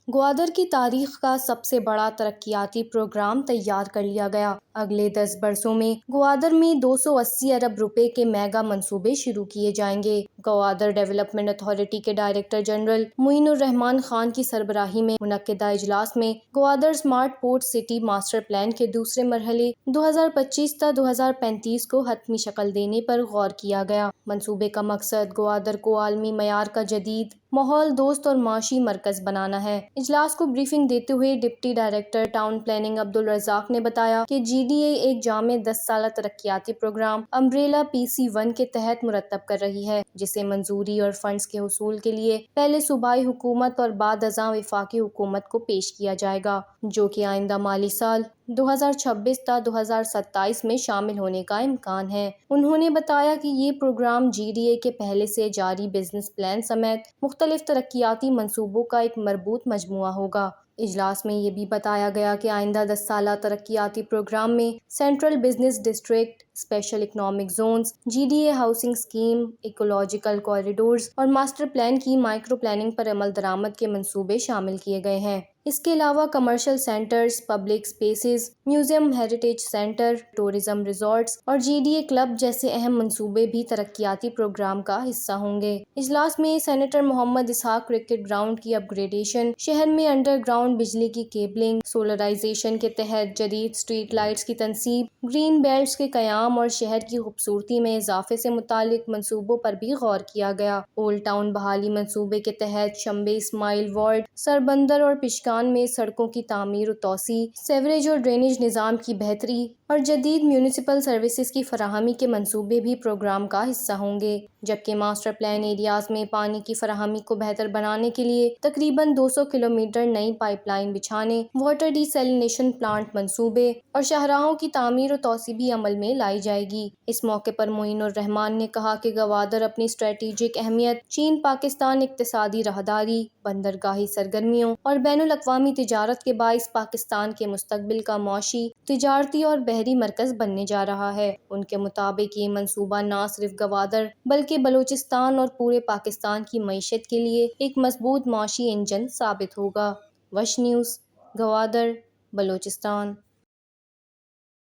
گوادر کی تاریخ کا سب سے بڑا ترقیاتی پروگرام تیار کر لیا گیا۔ اگلے 10 برسوں میں گوادر میں 280 ارب روپے کے میگا منصوبے شروع کیے جائیں گے۔ گوادر ڈیولپمنٹ اتھارٹی کے ڈائریکٹر جنرل معین الرحمان خان کی سربراہی میں منعقدہ اجلاس میں Gwadar smart port city master plan کے دوسرے مرحلے 2025 تا 2035 کو حتمی شکل دینے پر غور کیا گیا۔ منصوبے کا مقصد گوادر کو عالمی معیار کا جدید، ماحول دوست اور معاشی مرکز بنانا ہے۔ اجلاس کو بریفنگ دیتے ہوئے deputy director town planning Abdul Razzaq نے بتایا کہ جی ڈی اے ایک جامع 10 سالہ ترقیاتی پروگرام امبریلا PC1 کے تحت مرتب کر رہی ہے، جسے منظوری اور فنڈز کے حصول کے لیے پہلے صوبائی حکومت اور بعد ازاں وفاقی حکومت کو پیش کیا جائے گا، جو کہ آئندہ مالی سال 2026 تا 2027 میں شامل ہونے کا امکان ہے۔ انہوں نے بتایا کہ یہ پروگرام جی ڈی اے کے پہلے سے جاری بزنس پلان سمیت مختلف ترقیاتی منصوبوں کا ایک مربوط مجموعہ ہوگا۔ اجلاس میں یہ بھی بتایا گیا کہ آئندہ 10 سالہ ترقیاتی پروگرام میں central business district, special economic zones, G D A housing scheme, ecological corridors اور ماسٹر پلان کی مائکرو پلاننگ پر عمل درآمد کے منصوبے شامل کیے گئے ہیں۔ اس کے علاوہ commercial centres, public spaces, museum, heritage centre, tourism resorts اور جی ڈی اے کلب جیسے اہم منصوبے بھی ترقیاتی پروگرام کا حصہ ہوں گے۔ اجلاس میں senator Muhammad Ishaq cricket ground کی اپ گریڈیشن، شہر میں انڈر گراؤنڈ بجلی کی کیبلنگ، سولرائزیشن کے تحت جدید اسٹریٹ لائٹس کی تنصیب، گرین بیلٹس کے قیام اور شہر کی خوبصورتی میں اضافے سے متعلق منصوبوں پر بھی غور کیا گیا۔ اولڈ ٹاؤن بحالی منصوبے کے تحت شمبے اسماعیل وارڈ، سربندر اور پشکان میں سڑکوں کی تعمیر و توسیع، سیوریج اور ڈرینیج نظام کی بہتری اور جدید میونسپل سروسز کی فراہمی کے منصوبے بھی پروگرام کا حصہ ہوں گے، جبکہ ماسٹر پلان ایریاز میں پانی کی فراہمی کو بہتر بنانے کے لیے تقریباً 200 کلومیٹر نئی پائپ لائن بچھانے، واٹر ڈی سیلینیشن پلانٹ منصوبے اور شاہراہوں کی تعمیر و توسیع بھی عمل میں لائی جائے گی۔ اس موقع پر معین الرحمان نے کہا کہ گوادر اپنی اسٹریٹجک اہمیت، چین پاکستان اقتصادی راہداری، بندرگاہی سرگرمیوں اور بین الاقوامی تجارت کے باعث پاکستان کے مستقبل کا معاشی، تجارتی اور بحری مرکز بننے جا رہا ہے۔ ان کے مطابق یہ منصوبہ نہ صرف گوادر بلکہ بلوچستان اور پورے پاکستان کی معیشت کے لیے ایک مضبوط معاشی انجن ثابت ہوگا۔ وش نیوز، گوادر، بلوچستان۔